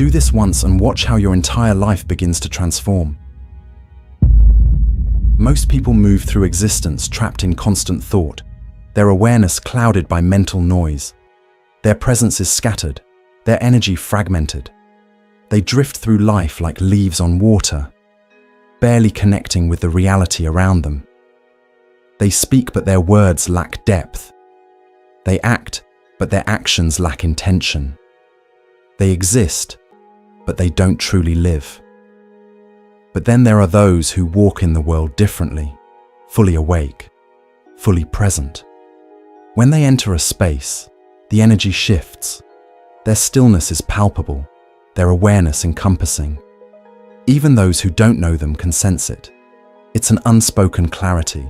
Do this once and watch how your entire life begins to transform. Most people move through existence trapped in constant thought, their awareness clouded by mental noise. Their presence is scattered, their energy fragmented. They drift through life like leaves on water, barely connecting with the reality around them. They speak, but their words lack depth. They act, but their actions lack intention. They exist, but they don't truly live. But then there are those who walk in the world differently, fully awake, fully present. When they enter a space, the energy shifts. Their stillness is palpable, their awareness encompassing. Even those who don't know them can sense it. It's an unspoken clarity,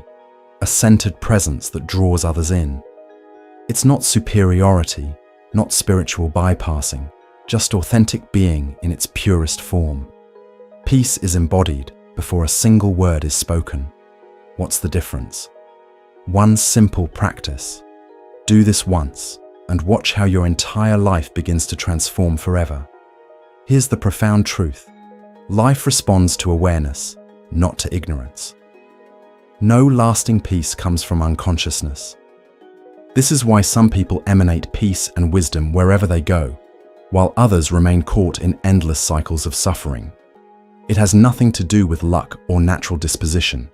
a centered presence that draws others in. It's not superiority, not spiritual bypassing, just authentic being in its purest form. Peace is embodied before a single word is spoken. What's the difference? One simple practice. Do this once and watch how your entire life begins to transform forever. Here's the profound truth. Life responds to awareness, not to ignorance. No lasting peace comes from unconsciousness. This is why some people emanate peace and wisdom wherever they go, while others remain caught in endless cycles of suffering. It has nothing to do with luck or natural disposition.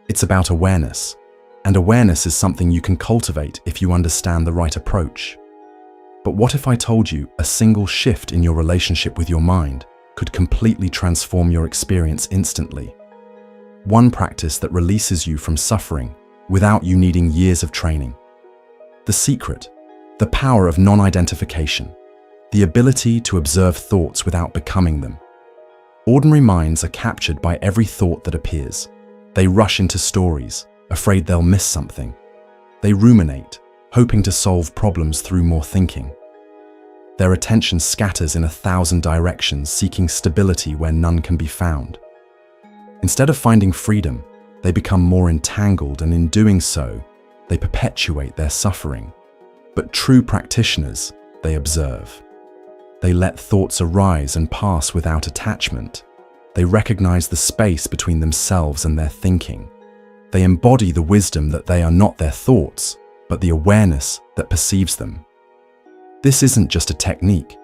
It's about awareness, and awareness is something you can cultivate if you understand the right approach. But what if I told you a single shift in your relationship with your mind could completely transform your experience instantly? One practice that releases you from suffering without you needing years of training. The secret, the power of non-identification, the ability to observe thoughts without becoming them. Ordinary minds are captured by every thought that appears. They rush into stories, afraid they'll miss something. They ruminate, hoping to solve problems through more thinking. Their attention scatters in 1,000 directions, seeking stability where none can be found. Instead of finding freedom, they become more entangled, and in doing so, they perpetuate their suffering. But true practitioners, they observe. They let thoughts arise and pass without attachment. They recognize the space between themselves and their thinking. They embody the wisdom that they are not their thoughts, but the awareness that perceives them. This isn't just a technique,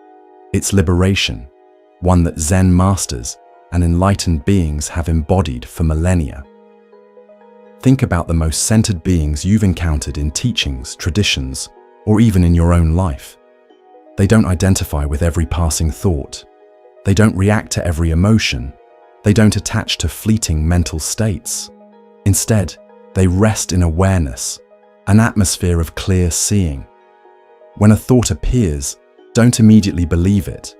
it's liberation, one that Zen masters and enlightened beings have embodied for millennia. Think about the most centered beings you've encountered in teachings, traditions, or even in your own life. They don't identify with every passing thought. They don't react to every emotion. They don't attach to fleeting mental states. Instead, they rest in awareness, an atmosphere of clear seeing. When a thought appears, don't immediately believe it.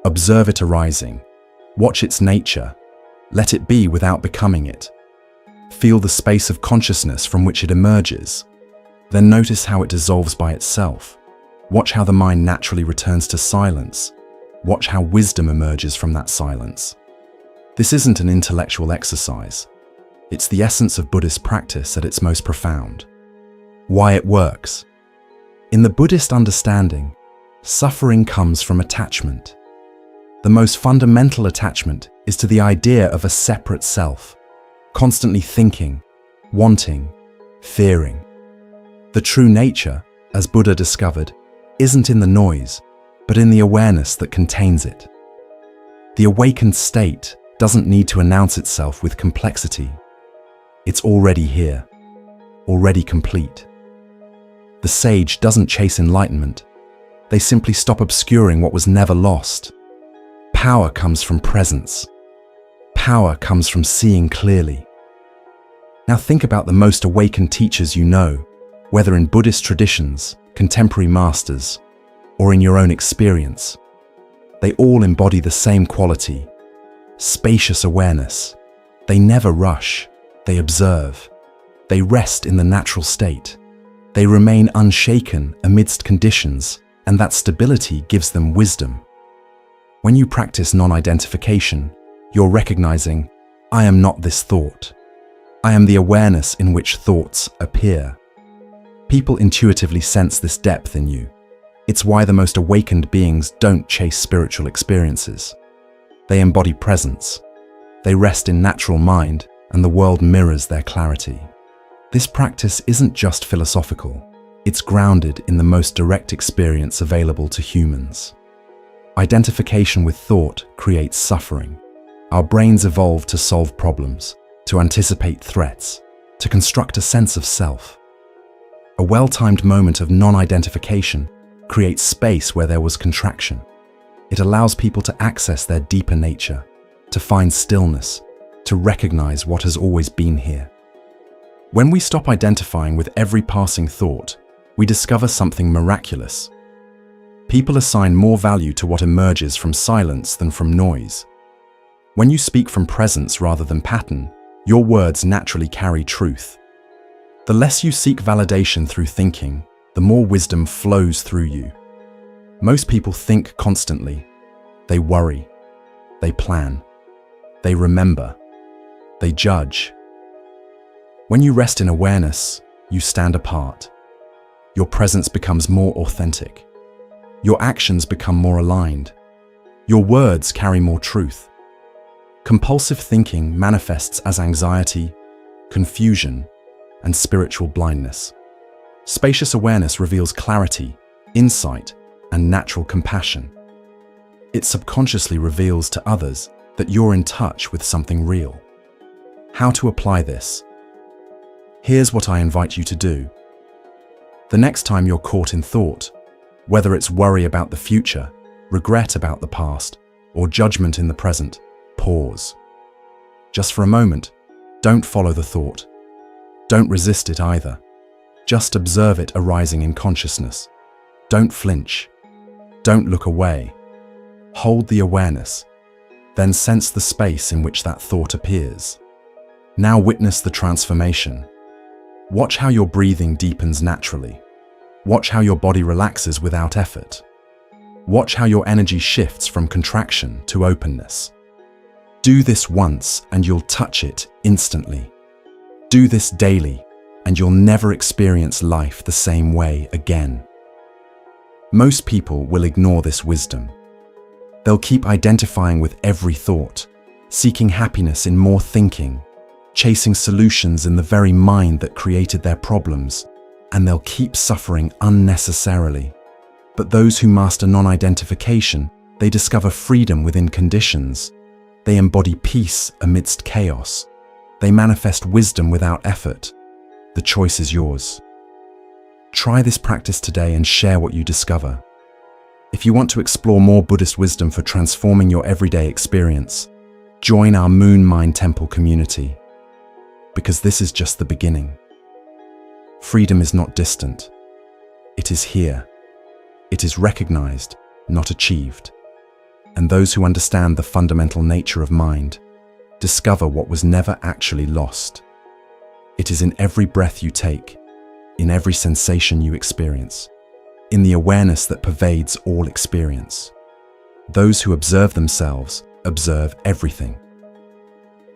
Observe it arising. Watch its nature. Let it be without becoming it. Feel the space of consciousness from which it emerges. Then notice how it dissolves by itself. Watch how the mind naturally returns to silence. Watch how wisdom emerges from that silence. This isn't an intellectual exercise. It's the essence of Buddhist practice at its most profound. Why it works. In the Buddhist understanding, suffering comes from attachment. The most fundamental attachment is to the idea of a separate self, constantly thinking, wanting, fearing. The true nature, as Buddha discovered, isn't in the noise, but in the awareness that contains it. The awakened state doesn't need to announce itself with complexity. It's already here, already complete. The sage doesn't chase enlightenment. They simply stop obscuring what was never lost. Power comes from presence. Power comes from seeing clearly. Now think about the most awakened teachers you know, whether in Buddhist traditions, contemporary masters, or in your own experience. They all embody the same quality, spacious awareness. They never rush, they observe. They rest in the natural state. They remain unshaken amidst conditions, and that stability gives them wisdom. When you practice non-identification, you're recognizing, I am not this thought. I am the awareness in which thoughts appear. People intuitively sense this depth in you. It's why the most awakened beings don't chase spiritual experiences. They embody presence. They rest in natural mind, and the world mirrors their clarity. This practice isn't just philosophical. It's grounded in the most direct experience available to humans. Identification with thought creates suffering. Our brains evolved to solve problems, to anticipate threats, to construct a sense of self. A well-timed moment of non-identification creates space where there was contraction. It allows people to access their deeper nature, to find stillness, to recognize what has always been here. When we stop identifying with every passing thought, we discover something miraculous. People assign more value to what emerges from silence than from noise. When you speak from presence rather than pattern, your words naturally carry truth. The less you seek validation through thinking, the more wisdom flows through you. Most people think constantly. They worry. They plan. They remember. They judge. When you rest in awareness, you stand apart. Your presence becomes more authentic. Your actions become more aligned. Your words carry more truth. Compulsive thinking manifests as anxiety, confusion, and spiritual blindness. Spacious awareness reveals clarity, insight, and natural compassion. It subconsciously reveals to others that you're in touch with something real. How to apply this? Here's what I invite you to do. The next time you're caught in thought, whether it's worry about the future, regret about the past, or judgment in the present, pause. Just for a moment, don't follow the thought. Don't resist it either. Just observe it arising in consciousness. Don't flinch. Don't look away. Hold the awareness. Then sense the space in which that thought appears. Now witness the transformation. Watch how your breathing deepens naturally. Watch how your body relaxes without effort. Watch how your energy shifts from contraction to openness. Do this once and you'll touch it instantly. Do this daily and you'll never experience life the same way again. Most people will ignore this wisdom. They'll keep identifying with every thought, seeking happiness in more thinking, chasing solutions in the very mind that created their problems, and they'll keep suffering unnecessarily. But those who master non-identification, they discover freedom within conditions. They embody peace amidst chaos. They manifest wisdom without effort. The choice is yours. Try this practice today and share what you discover. If you want to explore more Buddhist wisdom for transforming your everyday experience, join our Moon Mind Temple community. Because this is just the beginning. Freedom is not distant. It is here. It is recognized, not achieved. And those who understand the fundamental nature of mind discover what was never actually lost. It is in every breath you take, in every sensation you experience, in the awareness that pervades all experience. Those who observe themselves observe everything.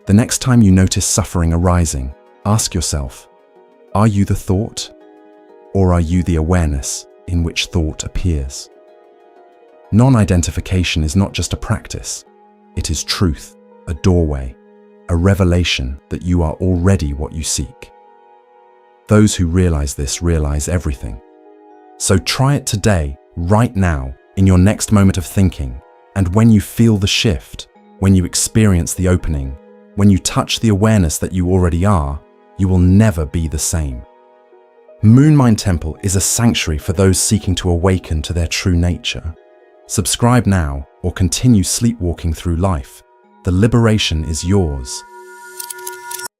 The next time you notice suffering arising, ask yourself, are you the thought, or are you the awareness in which thought appears? Non-identification is not just a practice, it is truth, a doorway, a revelation that you are already what you seek. Those who realize this realize everything. So try it today, right now, in your next moment of thinking, and when you feel the shift, when you experience the opening, when you touch the awareness that you already are, you will never be the same. Moon Mind Temple is a sanctuary for those seeking to awaken to their true nature. Subscribe now or continue sleepwalking through life. The liberation is yours.